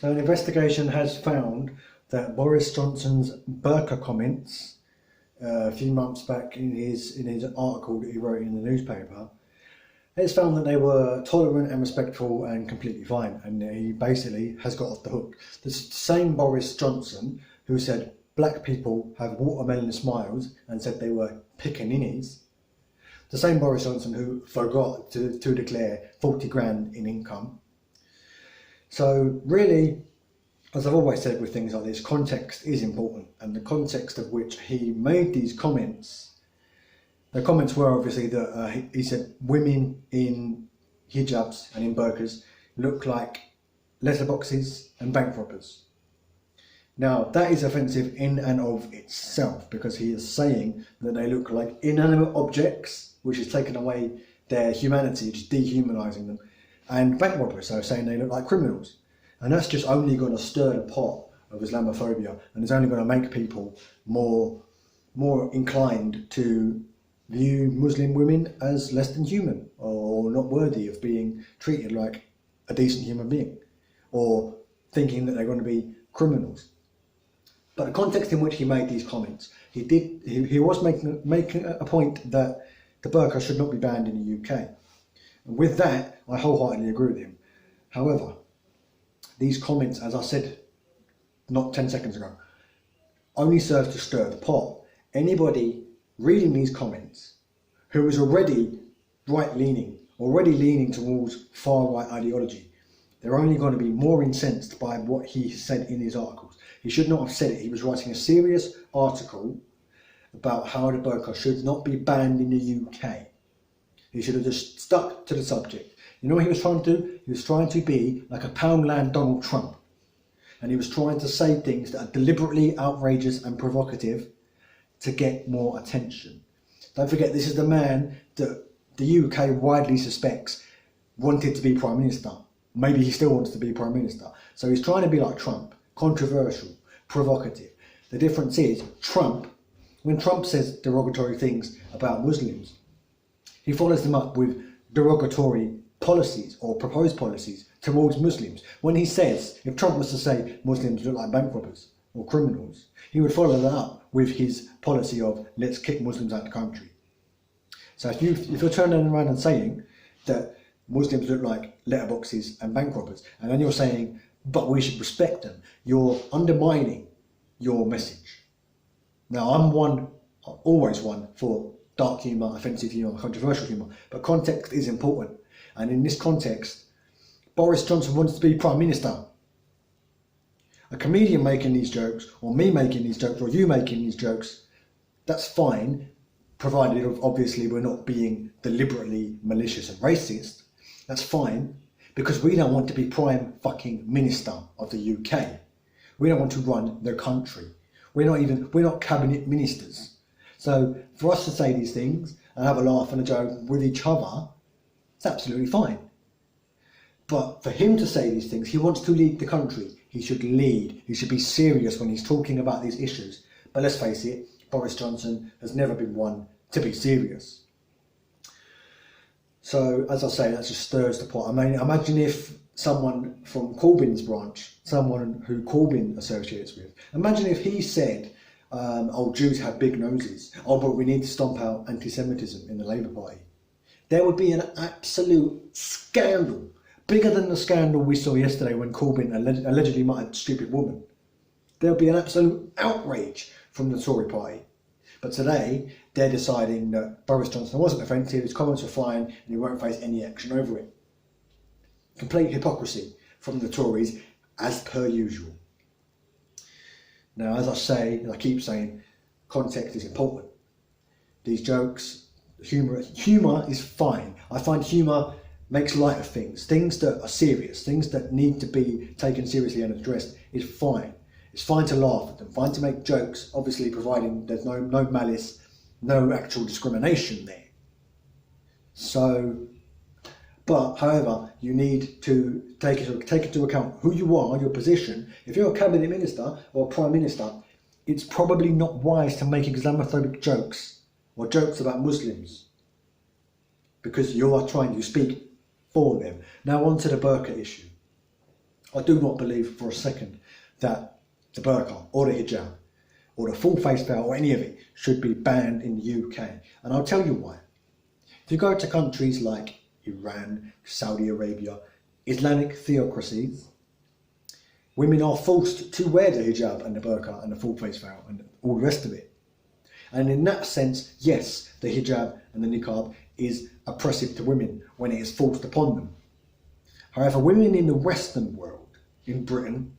So an investigation has found that Boris Johnson's Burka comments a few months back in his article that he wrote in the newspaper, it's found that they were tolerant and respectful and completely fine, and he basically has got off the hook. The same Boris Johnson who said black people have watermelon smiles and said they were pickaninnies, the same Boris Johnson who forgot to declare 40 grand in income. So really, as I've always said with things like this, context is important, and the context of which he made these comments, the comments were obviously that he said women in hijabs and in burqas look like letterboxes and bank robbers. Now that is offensive in and of itself, because he is saying that they look like inanimate objects, which is taking away their humanity, just dehumanising them, and bank robbers, so saying they look like criminals. And that's just only going to stir the pot of Islamophobia, and it's only going to make people more inclined to view Muslim women as less than human, or not worthy of being treated like a decent human being, or thinking that they're going to be criminals. But the context in which he made these comments, he was making a point that the burqa should not be banned in the UK. And with that, I wholeheartedly agree with him. However, these comments, as I said not 10 seconds ago, only serve to stir the pot. Anybody reading these comments who is already right-leaning, already leaning towards far-right ideology, they're only going to be more incensed by what he said in his articles. He should not have said it. He was writing a serious article about how the burqa should not be banned in the UK. He should have just stuck to the subject. You know what he was trying to do? He was trying to be like a Poundland Donald Trump. And he was trying to say things that are deliberately outrageous and provocative to get more attention. Don't forget, this is the man that the UK widely suspects wanted to be Prime Minister. Maybe he still wants to be Prime Minister. So he's trying to be like Trump, controversial, provocative. The difference is, when Trump says derogatory things about Muslims, he follows them up with derogatory policies or proposed policies towards Muslims. When he says, if Trump was to say Muslims look like bank robbers or criminals, he would follow that up with his policy of let's kick Muslims out of the country. So if you're turning around and saying that Muslims look like letterboxes and bank robbers, and then you're saying, but we should respect them, you're undermining your message. Now I'm always one for dark humour, offensive humour, controversial humour, but context is important. And in this context, Boris Johnson wants to be Prime Minister. A comedian making these jokes, or me making these jokes, or you making these jokes, that's fine, provided obviously we're not being deliberately malicious and racist. That's fine, because we don't want to be Prime fucking Minister of the UK. We don't want to run the country. We're not cabinet ministers. So for us to say these things and have a laugh and a joke with each other, it's absolutely fine. But for him to say these things, he wants to lead the country. He should lead. He should be serious when he's talking about these issues. But let's face it, Boris Johnson has never been one to be serious. So, as I say, that just stirs the pot. I mean, imagine if someone from Corbyn's branch, someone who Corbyn associates with, imagine if he said, oh, Jews have big noses. Oh, but we need to stomp out anti-Semitism in the Labour Party. There would be an absolute scandal, bigger than the scandal we saw yesterday when Corbyn allegedly muttered stupid woman. There would be an absolute outrage from the Tory party. But today, they're deciding that Boris Johnson wasn't offensive, his comments were fine, and he won't face any action over it. Complete hypocrisy from the Tories, as per usual. Now, as I say, and I keep saying, context is important. These jokes, humour is fine. I find humour makes light of things that are serious, things that need to be taken seriously and addressed is fine. It's fine to laugh at them, fine to make jokes, obviously providing there's no malice, no actual discrimination there. So, but however, you need to take into account who you are, your position. If you're a cabinet minister or a prime minister, it's probably not wise to make Islamophobic jokes or jokes about Muslims, because you are trying to speak for them. Now on to the burqa issue. I do not believe for a second that the burqa or the hijab or the full face veil or any of it should be banned in the UK. And I'll tell you why. If you go to countries like Iran, Saudi Arabia, Islamic theocracies, women are forced to wear the hijab and the burqa and the full face veil and all the rest of it. And in that sense, yes, the hijab and the niqab is oppressive to women when it is forced upon them. However, women in the Western world, in Britain,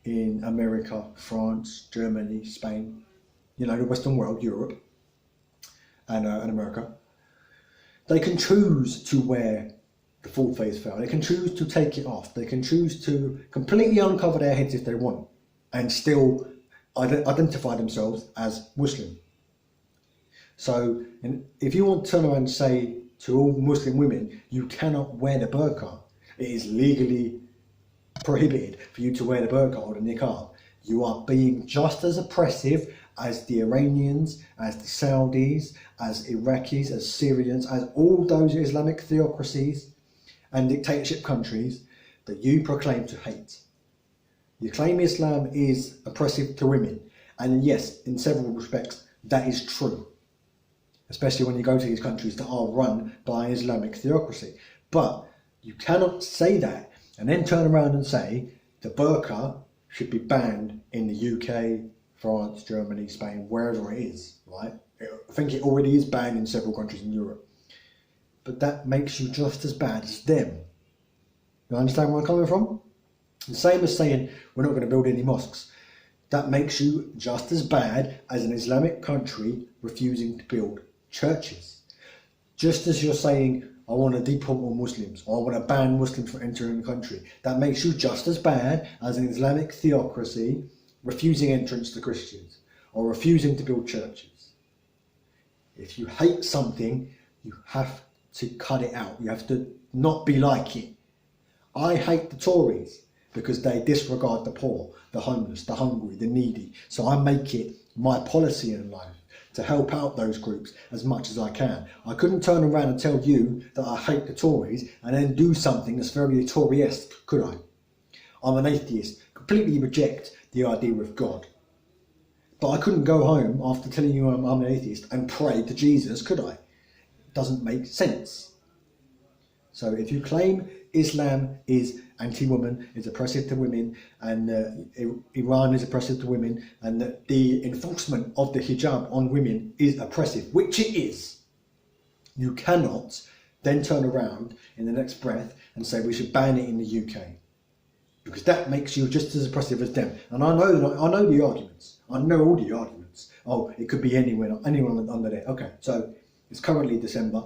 in America, France, Germany, Spain, the Western world, Europe, and America, they can choose to wear the full face veil. They can choose to take it off. They can choose to completely uncover their heads if they want and still identify themselves as Muslim. So if you want to turn around and say to all Muslim women, you cannot wear the burqa, it is legally prohibited for you to wear the burqa or the niqab, you are being just as oppressive as the Iranians, as the Saudis, as Iraqis, as Syrians, as all those Islamic theocracies and dictatorship countries that you proclaim to hate. You claim Islam is oppressive to women, and yes, in several respects, that is true. Especially when you go to these countries that are run by an Islamic theocracy. But you cannot say that and then turn around and say the burqa should be banned in the UK, France, Germany, Spain, wherever it is, right? I think it already is banned in several countries in Europe. But that makes you just as bad as them. You understand where I'm coming from? The same as saying we're not going to build any mosques. That makes you just as bad as an Islamic country refusing to build churches. Just as you're saying, I want to deport all Muslims, or I want to ban Muslims from entering the country, that makes you just as bad as an Islamic theocracy refusing entrance to Christians, or refusing to build churches. If you hate something, you have to cut it out. You have to not be like it. I hate the Tories because they disregard the poor, the homeless, the hungry, the needy. So I make it my policy in life to help out those groups as much as I can. I couldn't turn around and tell you that I hate the Tories and then do something that's very Tory-esque, could I? I'm an atheist, completely reject the idea of God. But I couldn't go home after telling you I'm an atheist and pray to Jesus, could I? It doesn't make sense. So if you claim Islam is anti-woman, is oppressive to women, and Iran is oppressive to women, and that the enforcement of the hijab on women is oppressive, which it is, you cannot then turn around in the next breath and say we should ban it in the UK, because that makes you just as oppressive as them. And I know the arguments. I know all the arguments. Oh, it could be anyone under there. Okay, so it's currently December.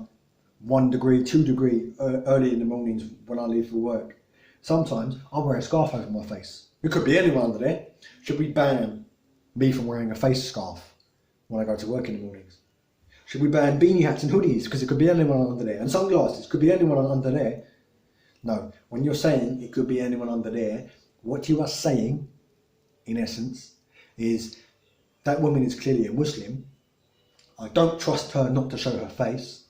1 degree, 2 degree early in the mornings when I leave for work. Sometimes I wear a scarf over my face. It could be anyone under there. Should we ban me from wearing a face scarf when I go to work in the mornings? Should we ban beanie hats and hoodies because it could be anyone under there? And sunglasses, could be anyone under there? No, when you're saying it could be anyone under there, what you are saying, in essence, is that woman is clearly a Muslim. I don't trust her not to show her face.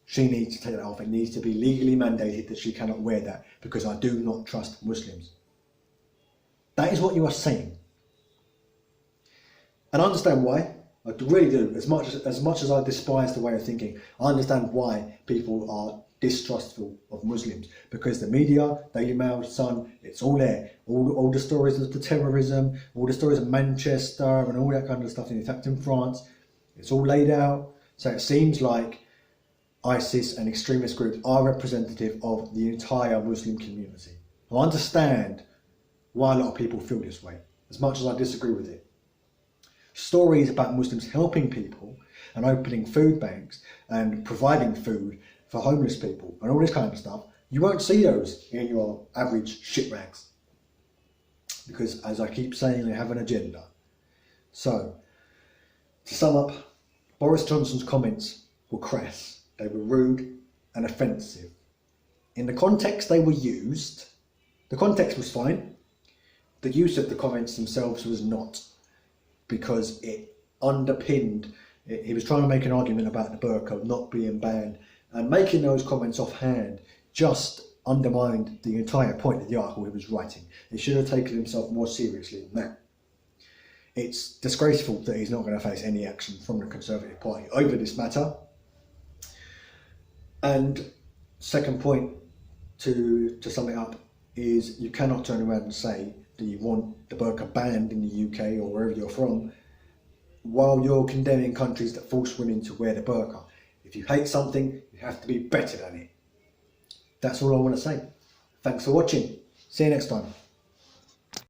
She needs to take that off. It needs to be legally mandated that she cannot wear that because I do not trust Muslims. That is what you are saying. And I understand why. I really do. As much as I despise the way of thinking, I understand why people are distrustful of Muslims, because the media, Daily Mail, Sun, it's all there. All the stories of the terrorism, all the stories of Manchester and all that kind of stuff, and in fact in France, it's all laid out. So it seems like ISIS and extremist groups are representative of the entire Muslim community. I understand why a lot of people feel this way, as much as I disagree with it. Stories about Muslims helping people and opening food banks and providing food for homeless people and all this kind of stuff, you won't see those in your average shit rags. Because, as I keep saying, they have an agenda. So, to sum up, Boris Johnson's comments were crass. They were rude and offensive. In the context they were used, the context was fine. The use of the comments themselves was not, because it underpinned, he was trying to make an argument about the burqa not being banned, and making those comments offhand just undermined the entire point of the article he was writing. He should have taken himself more seriously than that. It's disgraceful that he's not going to face any action from the Conservative Party over this matter. And second point, to sum it up, is you cannot turn around and say that you want the burqa banned in the UK or wherever you're from while you're condemning countries that force women to wear the burqa. If you hate something, you have to be better than it. That's all I want to say. Thanks for watching. See you next time.